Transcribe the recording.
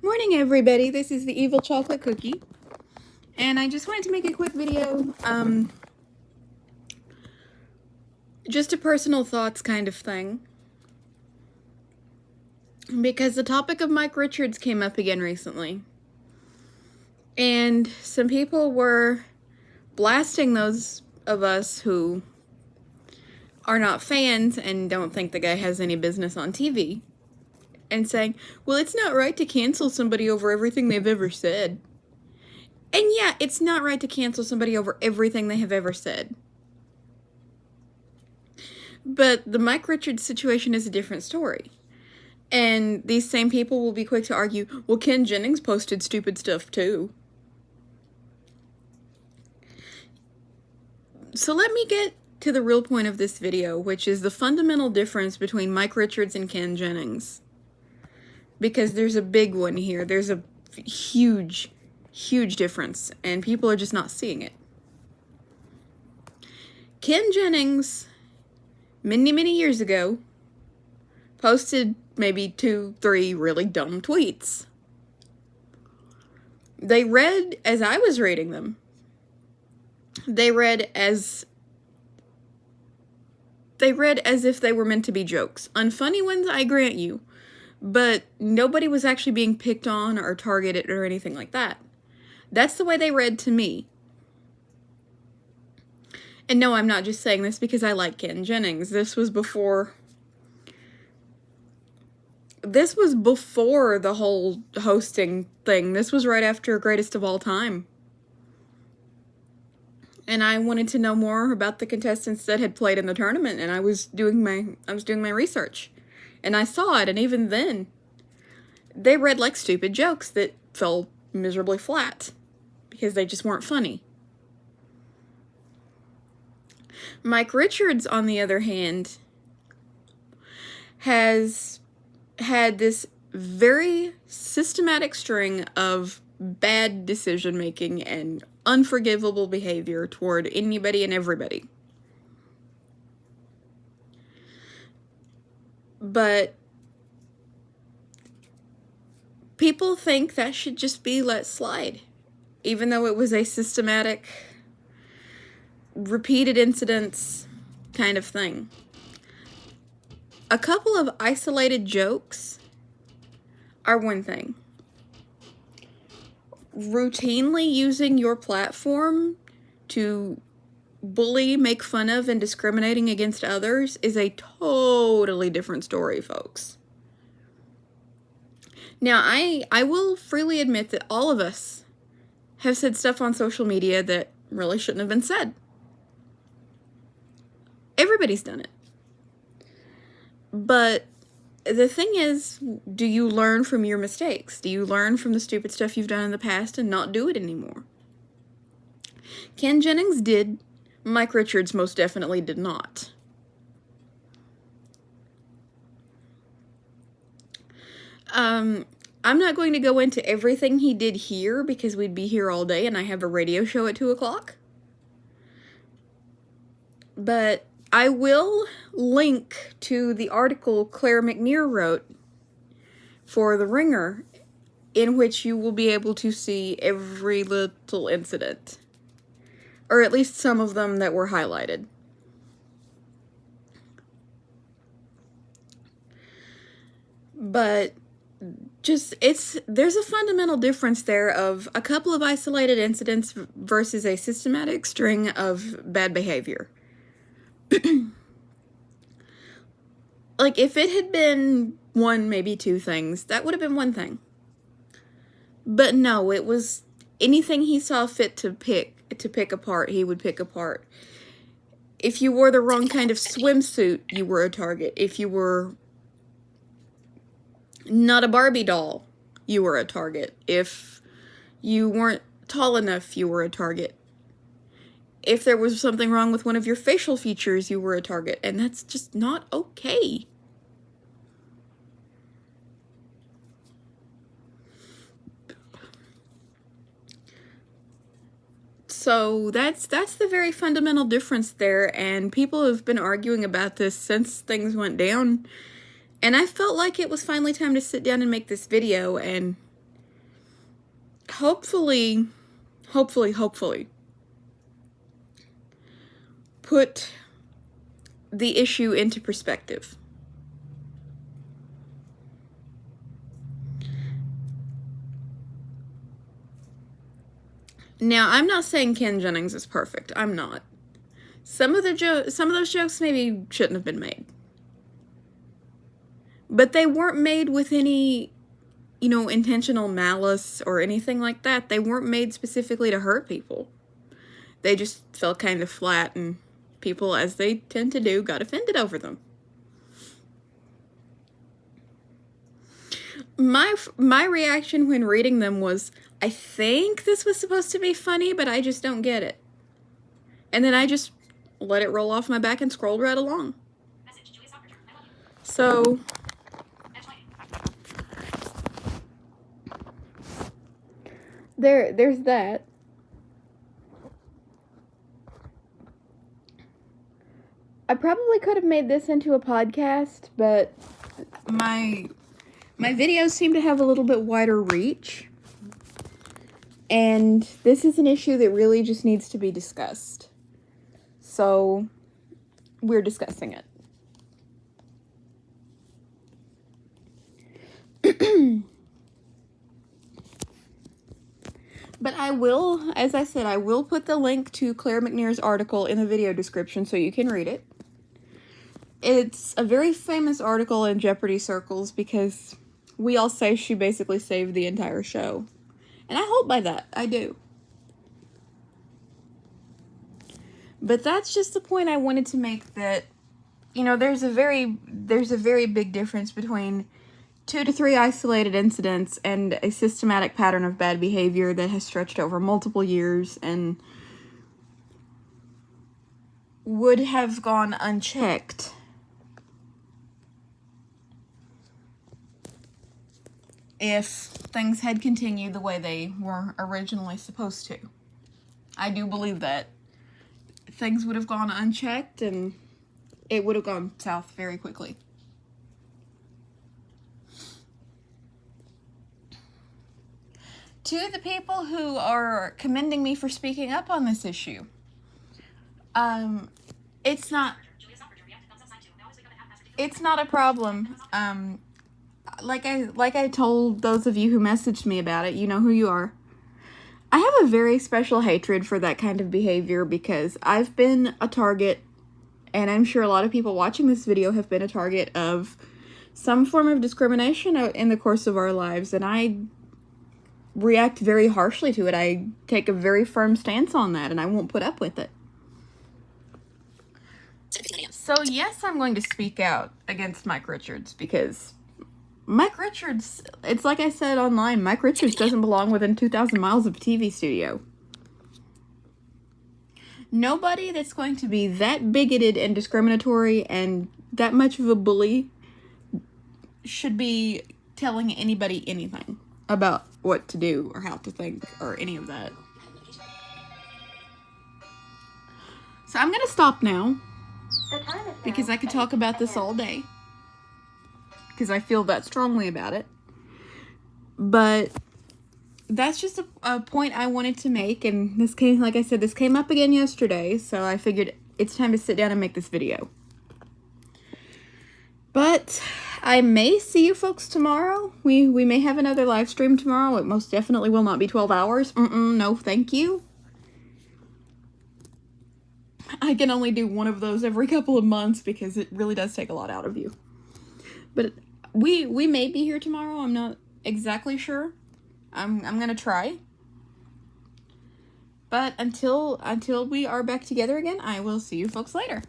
Morning, everybody. This is the Evil Chocolate Cookie, and I just wanted to make a quick video, just a personal thoughts kind of thing, because the topic of Mike Richards came up again recently, and some people were blasting those of us who are not fans and don't think the guy has any business on TV, and saying, well, it's not right to cancel somebody over everything they've ever said. And yeah, it's not right to cancel somebody over everything they have ever said. But the Mike Richards situation is a different story. And these same people will be quick to argue, well, Ken Jennings posted stupid stuff too. So let me get to the real point of this video, which is the fundamental difference between Mike Richards and Ken Jennings. Because there's a big one here. There's a huge difference, and people are just not seeing it. Ken Jennings, many years ago, posted maybe 2-3 really dumb tweets. They read as I was reading them. They read as if they were meant to be jokes. Unfunny ones, I grant you. But nobody was actually being picked on or targeted or anything like that. That's the way they read to me. And no, I'm not just saying this because I like Ken Jennings. This was before the whole hosting thing. This was right after Greatest of All Time. And I wanted to know more about the contestants that had played in the tournament, and I was doing my research. And I saw it, and even then, they read like stupid jokes that fell miserably flat because they just weren't funny. Mike Richards, on the other hand, has had this very systematic string of bad decision-making and unforgivable behavior toward anybody and everybody. But people think that should just be let slide, even though it was a systematic, repeated incidents kind of thing. A couple of isolated jokes are one thing. Routinely using your platform to bully, make fun of, and discriminating against others is a totally different story, folks. Now, I will freely admit that all of us have said stuff on social media that really shouldn't have been said. Everybody's done it. But the thing is, do you learn from your mistakes? Do you learn from the stupid stuff you've done in the past and not do it anymore? Ken Jennings did. Mike Richards most definitely did not. I'm not going to go into everything he did here because we'd be here all day and I have a radio show at 2 o'clock. But I will link to the article Claire McNear wrote for The Ringer, in which you will be able to see every little incident. Or at least some of them that were highlighted. But there's a fundamental difference there of a couple of isolated incidents versus a systematic string of bad behavior. Like, if it had been one, maybe two things, that would have been one thing. But no, it was anything he saw fit to pick apart, he would pick apart. If you wore the wrong kind of swimsuit, you were a target. If you were not a Barbie doll, you were a target. If you weren't tall enough, you were a target. If there was something wrong with one of your facial features, you were a target. And that's just not okay. So that's the very fundamental difference there, and people have been arguing about this since things went down. And I felt like it was finally time to sit down and make this video and hopefully put the issue into perspective. Now, I'm not saying Ken Jennings is perfect. I'm not. Some of those jokes maybe shouldn't have been made. But they weren't made with any, intentional malice or anything like that. They weren't made specifically to hurt people. They just fell kind of flat, and people, as they tend to do, got offended over them. My reaction when reading them was, I think this was supposed to be funny, but I just don't get it. And then I just let it roll off my back and scrolled right along. So, there's that. I probably could have made this into a podcast, but my videos seem to have a little bit wider reach. And this is an issue that really just needs to be discussed. So, we're discussing it. But I will, as I said, I will put the link to Claire McNear's article in the video description so you can read it. It's a very famous article in Jeopardy circles because we all say she basically saved the entire show. And I hold by that. I do. But that's just the point I wanted to make, that, there's a very big difference between 2 to 3 isolated incidents and a systematic pattern of bad behavior that has stretched over multiple years and would have gone unchecked if things had continued the way they were originally supposed to. I do believe that things would have gone unchecked and it would have gone south very quickly. To the people who are commending me for speaking up on this issue, it's not a problem. Like I told those of you who messaged me about it, you know who you are. I have a very special hatred for that kind of behavior because I've been a target, and I'm sure a lot of people watching this video have been a target of some form of discrimination in the course of our lives, and I react very harshly to it. I take a very firm stance on that, and I won't put up with it. So yes, I'm going to speak out against Mike Richards, because Mike Richards, it's like I said online, Mike Richards doesn't belong within 2,000 miles of a TV studio. Nobody that's going to be that bigoted and discriminatory and that much of a bully should be telling anybody anything about what to do or how to think or any of that. So I'm going to stop now because I could talk about this all day, because I feel that strongly about it. But that's just a point I wanted to make, and this came, like I said, this came up again yesterday, so I figured it's time to sit down and make this video. But I may see you folks tomorrow. We may have another live stream tomorrow. It most definitely will not be 12 hours. No, thank you. I can only do one of those every couple of months because it really does take a lot out of you. But we may be here tomorrow. I'm not exactly sure. I'm gonna try. But until we are back together again, I will see you folks later.